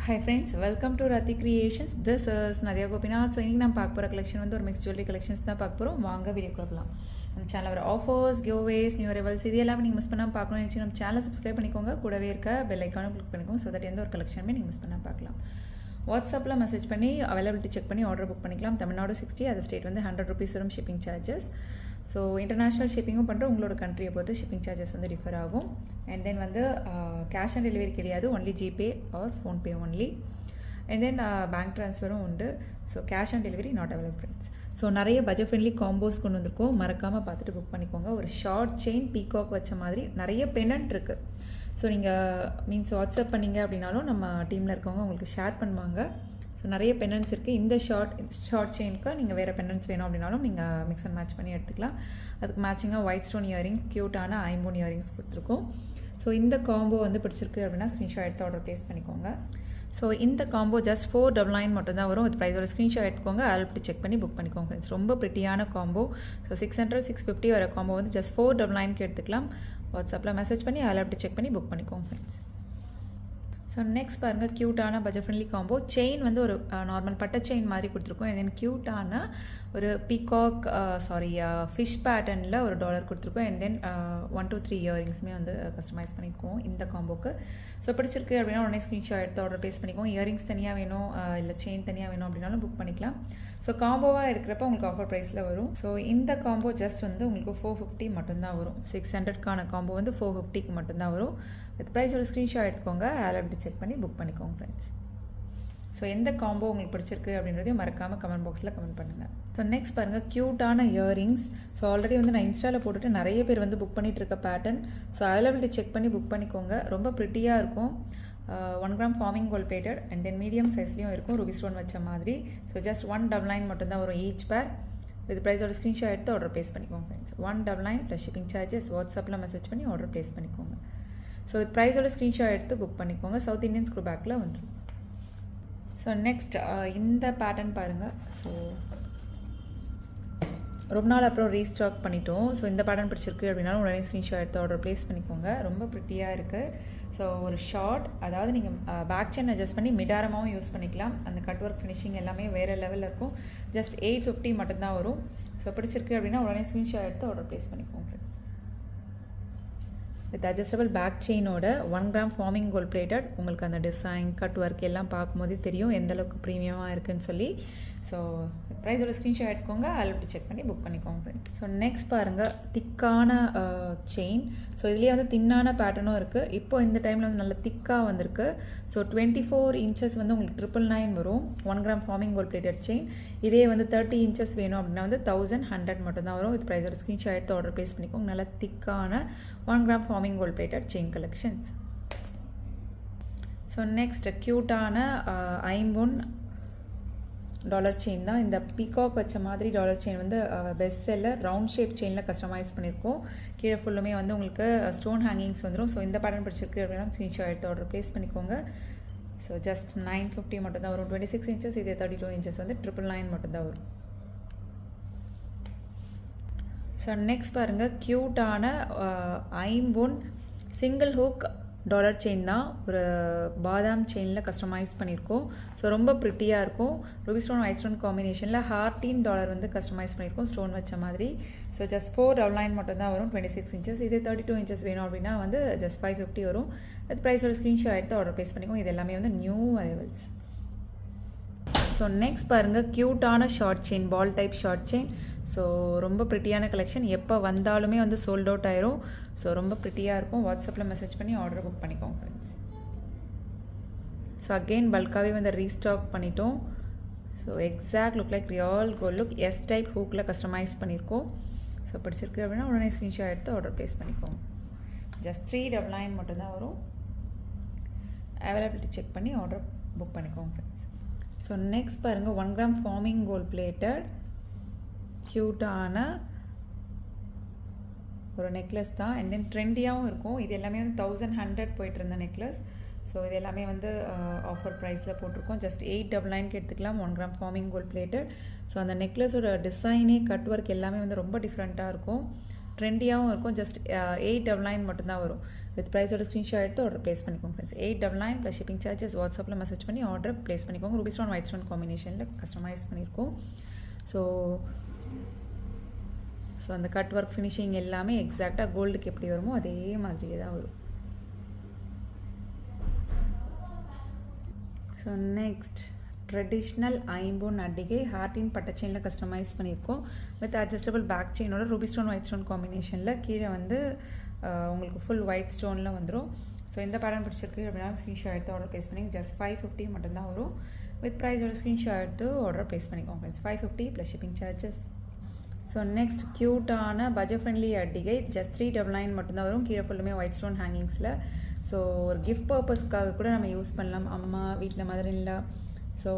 Hi friends, welcome to Rati Creations. This is Nadia Gopinath. So இன்னைக்கு நான் பார்க்க போகிற கலெக்ஷன் வந்து ஒரு மிக்ஸ் ஜுவல்லரி கலெக்ஷன்ஸ் தான் பார்க்க போகிறோம். வாங்க வீடியோக்குள்ள போகலாம். நம்ம சேனலில் வர ஆஃபர்ஸ், கிவ்அவேஸ், நியூ அரைவல்ஸ் இது எல்லாமே நீங்கள் மிஸ் பண்ணாமல் பார்க்கணும்னு நினச்சி நம்ம சேனலை சப்ஸ்கிரைப் பண்ணிக்கோங்க. கூடவே இருக்க பெல் ஐக்கானும் கிளிக் பண்ணிக்கோங்க. ஸோ தட் எந்த ஒரு கலெக்ஷனுமே நீங்கள் மிஸ் பண்ணாமல் பார்க்கலாம். வாட்ஸ்அப்பில் மெசேஜ் பண்ணி அவைலபிலிட்டி செக் பண்ணி ஆர்டர் புக் பண்ணிக்கலாம். தமிழ்நாடு 60, அதர் ஸ்டேட் வந்து 100 rupees வரும் ஷிப்பிங் சார்ஜஸ். ஸோ இன்டர்நேஷ்னல் ஷிப்பிங்கும் பண்ணுற உங்களோட கண்ட்ரியை பொறுத்து ஷிப்பிங் சார்ஜஸ் வந்து டிஃபர் ஆகும். அண்ட் தென் வந்து கேஷ் ஆன் டெலிவரி கிடையாது, only GPay or PhonePe only. And then bank ட்ரான்ஸ்ஃபரும் உண்டு. So cash on delivery not available friends. So நிறைய பட்ஜெட் ஃப்ரெண்ட்லி காம்போஸ் கொண்டு வந்திருக்கோம், மறக்காமல் பார்த்துட்டு புக் பண்ணிக்கோங்க. ஒரு ஷார்ட் செயின் பீகாக் வச்ச மாதிரி நிறைய பெனண்ட் இருக்குது. ஸோ நீங்கள் வாட்ஸ்அப் பண்ணிங்க அப்படின்னாலும் நம்ம டீமில் இருக்கவங்க உங்களுக்கு ஷேர் பண்ணுவாங்க. ஸோ நிறைய பெனன்ட்ஸ் இருக்குது. இந்த ஷார்ட் செயினுக்கு நீங்கள் வேறு பெனன்ட்ஸ் வேணும் அப்படின்னாலும் நீங்கள் மிக்ஸ் அண்ட் மேட்ச் பண்ணி எடுத்துக்கலாம். அதுக்கு மேட்சிங்காக ஒயிட் ஸ்டோன் இயரிங்ஸ், க்யூட்டான ஐம்பூன் இயரிங்ஸ் கொடுத்துருக்கோம். ஸோ இந்த காம்போ வந்து பிடிச்சிருக்கு அப்படின்னா ஸ்க்ரீன்ஷாட் எடுத்து ஆர்டர் ப்ளேஸ் பண்ணிக்கோங்க. ஸோ இந்த காம்போ ஜஸ்ட் 499 மட்டும் தான் வரும். இது ப்ரைஸோட ஸ்க்ரீன்ஷாட் எடுத்துக்கோங்க, அவைலபிலிட்டி செக் பண்ணி புக் பண்ணிக்கோங்க ஃப்ரெண்ட்ஸ். ரொம்ப ப்ரிட்டியான காம்போ. ஸோ 600, 650 வர காம்போ வந்து ஜஸ்ட் 499க்கு எடுத்துக்கலாம். வாட்ஸ்அப்பில் மெசேஜ் பண்ணி அவைலபிலிட்டி செக் பண்ணி புக் பண்ணிக்கோங்க ஃப்ரெண்ட்ஸ். ஸோ நெக்ஸ்ட் பாருங்கள், க்யூட்டான பட்ஜெட் ஃப்ரெண்ட்லி காம்போ. செயின் வந்து ஒரு நார்மல் பட்டை செயின் மாதிரி கொடுத்துருக்கோம். அண்ட் தென் க்யூட்டான ஒரு பீகாக் ஃபிஷ் பேட்டர்னில் ஒரு டாலர் கொடுத்துருக்கோம். அண்ட் தென் 1 to 3 இயரிங்ஸுமே வந்து கஸ்டமைஸ் பண்ணியிருக்கோம் இந்த காம்போக்கு. ஸோ பிடிச்சிருக்கு அப்படின்னா உடனே ஸ்க்ரீன்ஷாட் எடுத்து ஆர்டர் ப்ளேஸ் பண்ணிக்கோங்க. இயரிங்ஸ் தனியாக வேணும் இல்லை செயின் தனியாக வேணும் அப்படின்னாலும் புக் பண்ணிக்கலாம். ஸோ காம்போவாக எடுக்கிறப்ப உங்களுக்கு ஆஃபர் ப்ரைஸில் வரும். ஸோ இந்த காம்போ ஜஸ்ட் வந்து உங்களுக்கு 450 மட்டும்தான் வரும். 600க்கான காம்போ வந்து 450க்கு மட்டும்தான் வரும். வித் ப்ரைஸோட ஸ்க்ரீன்ஷாட் எடுத்துக்கோங்க, அவைலபிலிட்டி செக் பண்ணி புக் பண்ணிக்கோங்க ஃப்ரெண்ட்ஸ். ஸோ எந்த காம்போ உங்களுக்கு பிடிச்சிருக்கு அப்படின்றதையும் மறக்காமல் கமெண்ட் பாக்ஸில் கமெண்ட் பண்ணுங்கள். ஸோ நெக்ஸ்ட் பாருங்கள், க்யூட்டான இயரிங்ஸ். ஸோ ஆல்ரெடி வந்து நான் இன்ஸ்டாவில் போட்டுட்டு நிறைய பேர் வந்து புக் பண்ணிகிட்டு இருக்க பேட்டர்ன். ஸோ அவைலபிலிட்டி செக் பண்ணி புக் பண்ணிக்கோங்க. ரொம்ப ப்ரிட்டியாக இருக்கும். 1 gram forming gold plated and then medium சைஸ்லேயும் இருக்கும், ரூபி ஸ்டோன் வச்ச மாதிரி. ஸோ ஜஸ்ட் 199 மட்டும்தான் வரும் ஈச் பேர். வித் ப்ரைஸோட ஸ்க்ரீன்ஷாட் எடுத்து ஆர்டர் ப்ளேஸ் பண்ணிக்கோங்க ஃப்ரெண்ட்ஸ். 199 plus shipping charges. வாட்ஸ்அப்பில் மெசேஜ் பண்ணி ஆர்டர் ப்ளேஸ் பண்ணிக்கோங்க. ஸோ வித் ப்ரைஸோட ஸ்க்ரீன்ஷாட் எடுத்து புக் பண்ணிக்கோங்க. சவுத் இந்தியன் ஸ்க்ரூ பேக்கில் வந்துடும். ஸோ நெக்ஸ்ட் இந்த பேட்டர்ன் பாருங்கள். ஸோ ரொம்ப நாள் அப்புறம் ரீஸ்டாக் பண்ணிட்டோம். ஸோ இந்த பேட்டர்ன் பிடிச்சிருக்கு அப்படின்னாலும் உடனே ஸ்க்ரீன்ஷாட் எடுத்து ஆர்டர் ப்ளேஸ் பண்ணிக்கோங்க. ரொம்ப ப்ரிட்டியாக இருக்குது. ஸோ ஒரு ஷார்ட், அதாவது நீங்கள் பேக் செயின் அட்ஜஸ்ட் பண்ணி மிடாரமாகவும் யூஸ் பண்ணிக்கலாம். அந்த கட் ஒர்க் ஃபினிஷிங் எல்லாமே வேறு லெவலில் இருக்கும். ஜஸ்ட் 850 மட்டும்தான் வரும். ஸோ பிடிச்சிருக்கு அப்படின்னா உடனே ஸ்க்ரீன்ஷாட் எடுத்து ஆர்டர் ப்ளேஸ் பண்ணிக்கோங்க ஃப்ரெண்ட்ஸ். வித் அட்ஜஸ்டபிள் பேக் செயினோட 1 gram ஃபார்மிங் கோல்ட் பிளேட்டட். உங்களுக்கு அந்த டிசைன் கட் ஒர்க் எல்லாம் பார்க்கும்போதே தெரியும் எந்தளவுக்கு ப்ரீமியமாக இருக்குதுன்னு சொல்லி. ஸோ ப்ரைஸோட ஸ்க்ரீன்ஷாட் எடுத்துக்கோங்க, அவைலபிலிட்டி செக் பண்ணி புக் பண்ணிக்கோங்க ஃப்ரெண்ட்ஸ். ஸோ நெக்ஸ்ட் பாருங்கள், திக்கான செயின். ஸோ இதுலேயே வந்து தின்னான பேட்டர்னும் இருக்குது. இப்போ இந்த டைமில் வந்து நல்ல திக்காக வந்திருக்கு. ஸோ 24 inches வந்து உங்களுக்கு 999 வரும். 1 gram forming gold plated chain. இதே வந்து 30 inches வேணும் அப்படின்னா வந்து 1100 மட்டும்தான் வரும். வித் ப்ரைஸோட ஸ்க்ரீன்ஷாட் எடுத்து ஆர்டர் ப்ளேஸ் பண்ணிக்கோங்க. நல்ல திக்கான 1 gram forming gold plated chain collections. So next க்யூட்டான ஐம்பொன் டாலர் செயின் தான். இந்த பீகாக் வச்ச மாதிரி டாலர் செயின் வந்து பெஸ்ட் செல்லர். ரவுண்ட் ஷேப் செயினில் கஸ்டமைஸ் பண்ணியிருக்கோம். கீழே ஃபுல்லுமே வந்து உங்களுக்கு ஸ்டோன் ஹேங்கிங்ஸ் வந்துடும். ஸோ இந்த பேட்டர்ன் பிடிச்சிருக்கு அப்படின்னா ஸ்க்ரீன்ஷாட் எடுத்து ஆர்டர் ப்ளேஸ் பண்ணிக்கோங்க. ஸோ ஜஸ்ட் 950 மட்டும்தான் வரும். 26 inches, இதே 32 inches வந்து 999 மட்டும்தான் வரும். ஸோ நெக்ஸ்ட் பாருங்கள், க்யூட்டான ஐம்பொன் சிங்கிள் ஹூக் டாலர் செயின் தான். ஒரு பாதாம் செயினில் கஸ்டமைஸ் பண்ணியிருக்கோம். ஸோ ரொம்ப ப்ரிட்டியாக இருக்கும். ரூபி ஸ்டோன் ஒயிட் ஸ்டோன் காம்பினேஷனில் ஹார்டின் டாலர் வந்து கஸ்டமைஸ் பண்ணியிருக்கோம், ஸ்டோன் வச்ச மாதிரி. ஸோ ஜஸ்ட் 499 மட்டும்தான் வரும். 26 inches, இதே 32 inches வேணும் அப்படின்னா வந்து ஜஸ்ட் 550 வரும். அது ப்ரைஸோட ஸ்க்ரீன்ஷாட் எடுத்து ஆர்டர் ப்ளேஸ் பண்ணிக்கோங்க. இது எல்லாமே வந்து நியூ அரைவல்ஸ். ஸோ நெக்ஸ்ட் பாருங்கள், க்யூட்டான short chain, ball type short chain. So ரொம்ப ப்ரிட்டியான கலெக்ஷன். எப்போ வந்தாலுமே வந்து சோல்ட் அவுட் ஆயிரும். ஸோ ரொம்ப ப்ரிட்டியாக இருக்கும். வாட்ஸ்அப்பில் மெசேஜ் பண்ணி ஆர்டர் புக் பண்ணிக்கோங்க ஃப்ரெண்ட்ஸ். ஸோ அகெயின் பல்காகவே வந்து ரீஸ்டாக் பண்ணிட்டோம். So exact look like real gold look. S type ஹூக்கில் கஸ்டமைஸ் பண்ணியிருக்கோம். ஸோ பிடிச்சிருக்கு அப்படின்னா உடனே ஸ்க்ரீன்ஷாட் எடுத்து ஆர்டர் ப்ளேஸ் பண்ணிக்கோங்க. ஜஸ்ட் 399 மட்டும்தான் வரும். அவைலபிலிட்டி செக் பண்ணி ஆர்டர் புக் பண்ணிக்கோங்க ஃப்ரெண்ட்ஸ். ஸோ நெக்ஸ்ட் பாருங்கள், 1 gram ஃபார்மிங் கோல்ட் பிளேட்டட் க்யூட்டான ஒரு நெக்லஸ் தான். அண்ட் தென் ட்ரெண்டியாகவும் இருக்கும். இது எல்லாமே வந்து 1100 போயிட்டு இருந்த நெக்லஸ். ஸோ இது எல்லாமே வந்து ஆஃபர் ப்ரைஸில் போட்டிருக்கோம். ஜஸ்ட் 899க்கு எடுத்துக்கலாம். 1 gram forming gold plated. So அந்த நெக்லஸோட டிசைனே கட் ஒர்க் எல்லாமே வந்து ரொம்ப டிஃப்ரெண்ட்டாக இருக்கும். ட்ரெண்டியாகவும் இருக்கும். ஜஸ்ட் 899 மட்டும்தான் வரும். வித் ப்ரைஸோட ஸ்க்ரீன்ஷாட் எடுத்து ஆர்டர் ப்ளேஸ் பண்ணிக்கோங்க ஃப்ரெண்ட்ஸ். 899 plus shipping charges. வாட்ஸ்அப்பில் மெசேஜ் பண்ணி ஆர்டர் ப்ளேஸ் பண்ணிக்கோங்க. ரூபி ஸ்டோன் ஒயிட் ஸ்டோன் காம்பினேஷனில் கஸ்டமைஸ் பண்ணியிருக்கோம். ஸோ அந்த கட் ஒர்க் ஃபினிஷிங் எல்லாமே எக்ஸாக்டாக கோல்டுக்கு எப்படி வருமோ அதே மாதிரியே தான் வரும். ஸோ நெக்ஸ்ட் ட்ரெடிஷ்னல் ஐம்பொன் அடிகை ஹார்டின் பட்டை செயினில் கஸ்டமைஸ் பண்ணியிருக்கோம். வித் அட்ஜஸ்டபிள் பேக் செயினோட ரூபி ஸ்டோன் ஒயிட் ஸ்டோன் காம்பினேஷனில் கீழே வந்து உங்களுக்கு ஃபுல் ஒயிட் ஸ்டோனில் வந்துடும். ஸோ இந்த பேட்டர்ன் பிடிச்சிருக்கு அப்படின்னா ஸ்க்ரீன்ஷாட் எடுத்து ஆர்டர் ப்ளேஸ் பண்ணி ஜஸ்ட் 550 மட்டும்தான் வரும். வித் ப்ரைஸோட ஸ்க்ரீன்ஷாட் எடுத்து ஆர்டர் ப்ளேஸ் பண்ணிக்கோங்க friends. 550 plus shipping charges. So next க்யூட்டான பட்ஜெட் ஃப்ரெண்ட்லி அடிகை ஜஸ்ட் 399 மட்டும்தான் வரும். கீழே ஃபுல்லுமே ஒயிட் ஸ்டோன் ஹேங்கிங்ஸில். ஸோ ஒரு கிஃப்ட் பர்பஸ்க்காக கூட நம்ம யூஸ் பண்ணலாம். அம்மா வீட்டில் மதர்-இன்-லா ஸோ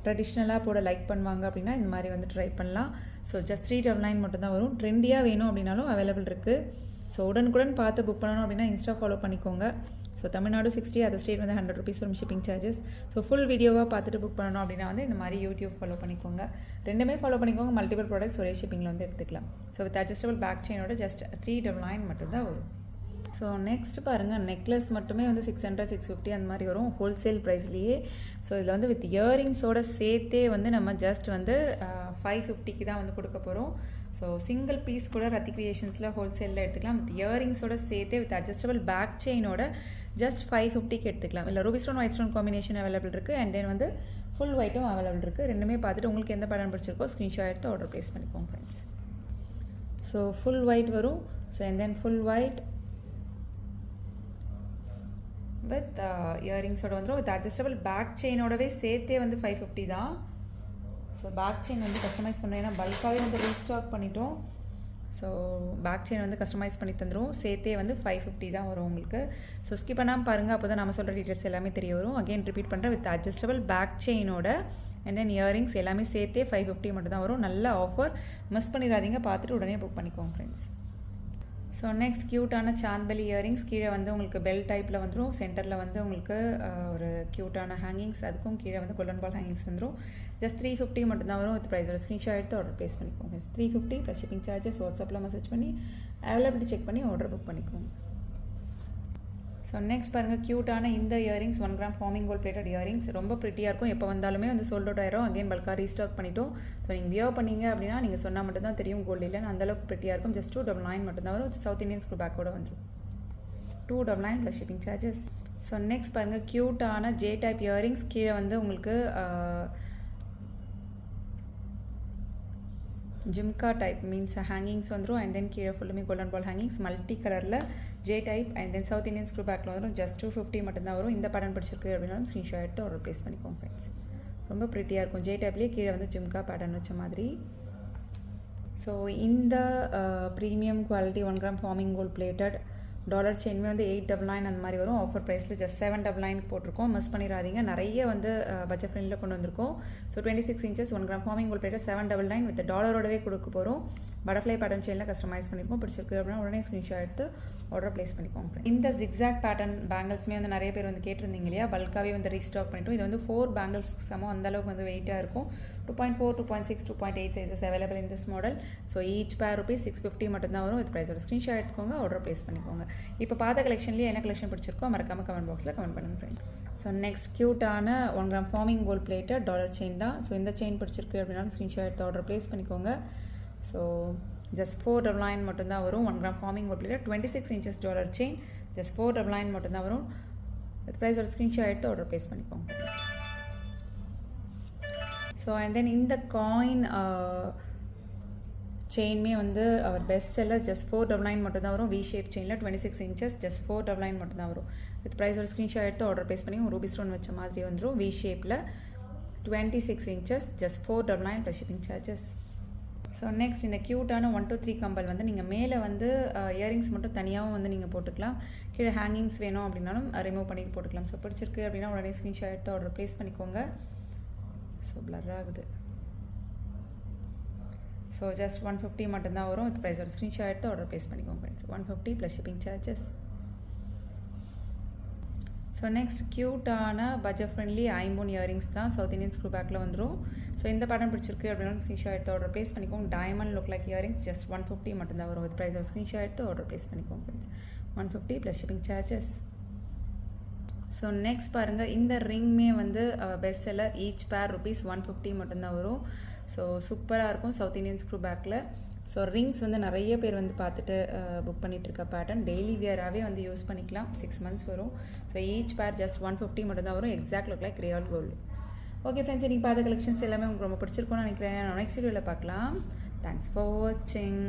ட்ரெடிஷ்னலாக போட லைக் பண்ணுவாங்க அப்படின்னா இந்த மாதிரி வந்து ட்ரை பண்ணலாம். ஸோ ஜஸ்ட் 399 மட்டும்தான் வரும். ட்ரெண்டியாக வேணும் அப்படின்னாலும் அவைலபிள் இருக்குது. ஸோ உடனுக்குடன் பார்த்து புக் பண்ணணும் அப்படின்னா இன்ஸ்டா ஃபாலோ பண்ணிக்கோங்க. ஸோ தமிழ்நாடு 60, அதர் ஸ்டேட் வந்து 100 rupees வரும் ஷிப்பிங் சார்ஜஸ். ஸோ ஃபுல் வீடியோவாக பார்த்துட்டு புக் பண்ணணும் அப்படின்னா வந்து இந்த மாதிரி யூடியூப் ஃபாலோ பண்ணிக்கோங்க. ரெண்டுமே ஃபாலோ பண்ணிக்கோங்க. மல்டிபிள் ப்ராடக்ட்ஸ் ஒரே ஷிப்பிங்கில் வந்து எடுத்துக்கலாம். ஸோ வித் அட்ஜஸ்டபிள் பேக் செயினோட ஜஸ்ட் 399 மட்டும்தான் வரும். ஸோ நெக்ஸ்ட் பாருங்கள், நெக்லஸ் மட்டுமே வந்து 600, 650 அந்த மாதிரி வரும் ஹோல்சேல் ப்ரைஸ்லேயே. ஸோ இதில் வந்து வித் இயரிங்ஸோட சேர்த்தே வந்து நம்ம ஜஸ்ட் வந்து 550க்கு தான் வந்து கொடுக்க போகிறோம். ஸோ சிங்கிள் பீஸ் கூட ரத்தி கிரியேஷன்ஸில் ஹோல்சேலில் எடுத்துக்கலாம். வித் இயரிங்ஸோட சேர்த்தே வித் அட்ஜஸ்டபிள் பேக் செயினோட ஜஸ்ட் 550க்கு எடுத்துக்கலாம். இல்லை Ruby stone white stone combination available இருக்குது. அண்ட் தென் வந்து ஃபுல் ஒயிட்டும் அவைலபிள் இருக்குது. ரெண்டுமே பார்த்துட்டு உங்களுக்கு எந்த பேட்டர்ன் பிடிச்சிருக்கோ ஸ்க்ரீன்ஷாட் எடுத்து ஆர்டர் ப்ளேஸ் பண்ணிக்கோங்க ஃப்ரெண்ட்ஸ். ஸோ ஃபுல் ஒயிட் வரும். So and then full white with இயரிங்ஸோட வந்துடும். வித் அட்ஜஸ்டபிள் பேக் செயினோடவே சேர்த்தே வந்து 550 தான். ஸோ பேக் செயின் வந்து கஸ்டமைஸ் பண்ணுறோம். ஏன்னா பல்காகவே வந்து ரீஸ்டாக் பண்ணிட்டோம். ஸோ பேக் செயின் வந்து கஸ்டமைஸ் பண்ணி தந்துடும். சேர்த்தே வந்து 550 தான் வரும் உங்களுக்கு. ஸோ ஸ்கிப் பண்ணாமல் பாருங்கள், அப்போ தான் நம்ம சொல்கிற டீட்டெயில்ஸ் எல்லாமே தெரிய வரும். அகெயின் ரிப்பீட் பண்ணுறேன், வித் அட்ஜஸ்டபிள் பேக் செயினோட அண்ட் தென் இயரிங்ஸ் எல்லாமே சேர்த்தே 550 மட்டும் தான் வரும். நல்ல ஆஃபர், மிஸ் பண்ணிடாதீங்க. பார்த்துட்டு உடனே புக் பண்ணிக்கோங்க ஃப்ரெண்ட்ஸ். ஸோ நெக்ஸ்ட் க்யூட்டான சாந்த்பலி இயரிங்ஸ். கீழே வந்து உங்களுக்கு பெல் டைப்பில் வந்துடும். சென்டரில் வந்து உங்களுக்கு ஒரு க்யூட்டான ஹேங்கிங்ஸ், அதுக்கும் கீழே வந்து கோல்டன் பால் ஹேங்கிங்ஸ் வந்துடும். ஜஸ்ட் 350 மட்டும்தான் வரும். வித் ப்ரைஸோட ஸ்க்ரீன்ஷாட் எடுத்து ஆர்டர் ப்ளேஸ் பண்ணிக்கோங்க. 350 ப்ளஸ் ஷிப்பிங் சார்ஜஸ். வாட்ஸ்அப்பில் மெசேஜ் பண்ணி அவைலபிலிட்டி செக் பண்ணி ஆர்டர் புக் பண்ணிக்கோங்க. ஸோ நெக்ஸ்ட் பாருங்கள், க்யூட்டான இந்த earrings 1 gram forming gold plated earrings. ரொம்ப ப்ரிட்டியாக இருக்கும். எப்போ வந்தாலுமே வந்து சோல்ட் அவுட் ஆயிரும். அகைன் பல்காக ரீஸ்டாக் பண்ணிட்டோம். ஸோ நீங்கள் வியர் பண்ணிங்க அப்படின்னா நீங்கள் சொன்னால் மட்டும்தான் தெரியும் கோல்டு இல்லைன்னு. அந்தளவுக்கு ப்ரிட்டியாக இருக்கும். ஜஸ்ட் 299 மட்டும்தான் வரும். சவுத் இந்தியன் ஸ்க்ரூ பேக்கோட வந்துடும். 299 plus shipping charges. So next பாருங்கள், க்யூட்டான ஜே டைப் இயரிங்ஸ். கீழே வந்து உங்களுக்கு ஜிம்கா டைப் மீன்ஸ் ஹேங்கிங்ஸ் வந்துடும். அண்ட் தென் கீழே ஃபுல்லுமே கோல்டன் பால் ஹேங்கிங்ஸ் மல்டி கலரில் J type. And then south Indian screw பேக்கில் வந்துடும். ஜஸ்ட் 250 மட்டும்தான் வரும். இந்த பேட்டர்ன் பிடிச்சிருக்கு அப்படின்னாலும் ஸ்க்ரீன்ஷாட் எடுத்து ஆர்டர் ப்ளேஸ் பண்ணிக்கோங்க ஃப்ரெண்ட்ஸ். ரொம்ப ப்ரிட்டியாக இருக்கும். ஜே டைப்லேயே கீழே வந்து ஜிம்கா பேட்டர்ன் வச்ச மாதிரி. ஸோ இந்த premium quality 1 gram forming gold plated dollar செயின்மே வந்து 899 அந்த மாதிரி வரும். ஆஃபர் ப்ரைஸில் ஜஸ்ட் 799 போட்டிருக்கோம். மிஸ் பண்ணிடாதீங்க. நிறைய வந்து பட்ஜெட் ஃப்ரெண்ட்லியில் கொண்டு வந்திருக்கோம். So 26 inches 1 gram forming gold plated 799 with டாலரோடவே கொடுக்க போகிறோம். பட்டர்ஃப்ளை பேட்டர்ன் செயினில் கஸ்டமைஸ் பண்ணியிருக்கோம். பிடிச்சிருக்கு அப்படின்னா உடனே ஸ்க்ரீன்ஷாட் எடுத்து ஆர்டர் ப்ளேஸ் பண்ணிக்கோங்க. இந்த ஜிக்ஸாக் பேட்டர்ன் பேங்கிள்ஸுமே வந்து நிறைய பேர் வந்து கேட்டிருந்தீங்க இல்லையா, பல்காகவே வந்து ரீஸ்டாக் பண்ணிட்டோம். இது வந்து 4 பேங்கிள்ஸ்க்கு சமம். அந்தளவுக்கு வந்து வெயிட்டாக இருக்கும். 2.4, 2.6, 2.8 sizes available in this model. So each பேர் rupees 650 மட்டும்தான் வரும். இது ப்ரைஸோட ஸ்க்ரீன்ஷாட் எடுத்துக்கோங்க, ஆர்டர் ப்ளேஸ் பண்ணிக்கோங்க. இப்போ பார்த்த கலெக்ஷன்லேயே என்ன கலெக்ஷன் பிடிச்சிருக்கோ மறக்காமல் கமெண்ட் பாக்ஸில் கமெண்ட் பண்ணுங்கள் ஃப்ரெண்ட். ஸோ நெக்ஸ்ட் க்யூட்டான 1 gram forming gold plated dollar chain தான். ஸோ இந்த செயின் பிடிச்சிருக்கு அப்படின்னா ஸ்க்ரீன்ஷாட் எடுத்து ஆர்டர் ப்ளேஸ் பண்ணிக்கோங்க. ஸோ ஜஸ்ட் 499 மட்டும்தான் வரும். 1 gram forming gold plated 26 inches dollar chain just 499 மட்டும்தான் வரும். வித் ப்ரைஸோட ஸ்க்ரீன்ஷாட் எடுத்து ஆர்டர் ப்ளேஸ் பண்ணிக்கோங்க. ஸோ அண்ட் தென் இந்த காயின் செயின்மே வந்து அவர் பெஸ்ட் செல்லர். ஜஸ்ட் 499 மட்டும்தான் வரும். வி ஷேப் செயினில் 26 inches ஜஸ்ட் 499 மட்டும்தான் வரும். வித் ப்ரைஸோட ஸ்க்ரீன்ஷாட் எடுத்து ஆர்டர் ப்ளேஸ் பண்ணி ரூபி ஸ்டோன் வச்ச மாதிரி வந்துடும். வி ஷேப்பில் 26 inches just 499 plus shipping charges. So next இந்த க்யூட்டான 1 to 3 கம்பல் வந்து நீங்கள் மேலே வந்து இயரிங்ஸ் மட்டும் தனியாகவும் வந்து நீங்கள் போட்டுக்கலாம். கீழே ஹேங்கிங்ஸ் வேணும் அப்படின்னாலும் ரிமூவ் பண்ணிட்டு போட்டுக்கலாம். ஸோ பிடிச்சிருக்கு அப்படின்னா உடனே ஸ்க்ரீன்ஷாட் எடுத்து ஆர்டர் ப்ளேஸ் பண்ணிக்கோங்க. ஸோ பிளர் ஆகுது. ஸோ ஜஸ்ட் 150 மட்டும்தான் வரும். வித் ப்ரைஸோட ஸ்க்ரீன்ஷாட் எடுத்து ஆர்டர் ப்ளேஸ் பண்ணிக்கோங்க friends. 150 plus shipping charges. So so next க்யூட்டான பட்ஜெட் ஃப்ரெண்ட்லி ஐம்போன் இயரிங்ஸ் தான் சவுத் இந்தியன் ஸ்க்ரூ பேக்கில் வந்துடும். ஸோ இந்த பேட்டர்ன் பிடிச்சிருக்கு அப்படின்னா ஸ்க்ரீன்ஷாட் எடுத்து ஆர்டர் ப்ளேஸ் பண்ணிக்கோங்க. Diamond look like earrings just 150 மட்டும்தான் வரும். வித் ப்ரைஸ் ஸ்க்ரீன்ஷாட் எடுத்து ஆர்டர் ப்ளேஸ் பண்ணிக்கோங்க friends. 150 plus shipping charges. So next பாருங்கள், இந்த ரிங்குமே வந்து பெஸ்ட் செல்லர். ஈச் பேர் ருபீஸ் 150 மட்டும்தான் வரும். ஸோ சூப்பராக இருக்கும் சவுத் இந்தியன் ஸ்க்ரூ பேக்கில். ஸோ ரிங்ஸ் வந்து நிறைய பேர் வந்து பார்த்துட்டு புக் பண்ணிகிட்ருக்க பேட்டர்ன். டெய்லி வியராகவே வந்து யூஸ் பண்ணிக்கலாம். 6 months வரும். ஸோ ஈச் பேர் ஜஸ்ட் 150 மட்டும்தான் வரும். Exact look like real gold. Okay friends, இன்றைக்கி பார்த்த கலெக்ஷன்ஸ் எல்லாமே உங்களுக்கு ரொம்ப பிடிச்சிருக்கும்னு நினைக்கிறேன். நான் நெக்ஸ்ட் வீடியோவில் பார்க்கலாம். தேங்க்ஸ் ஃபார் வாட்சிங்.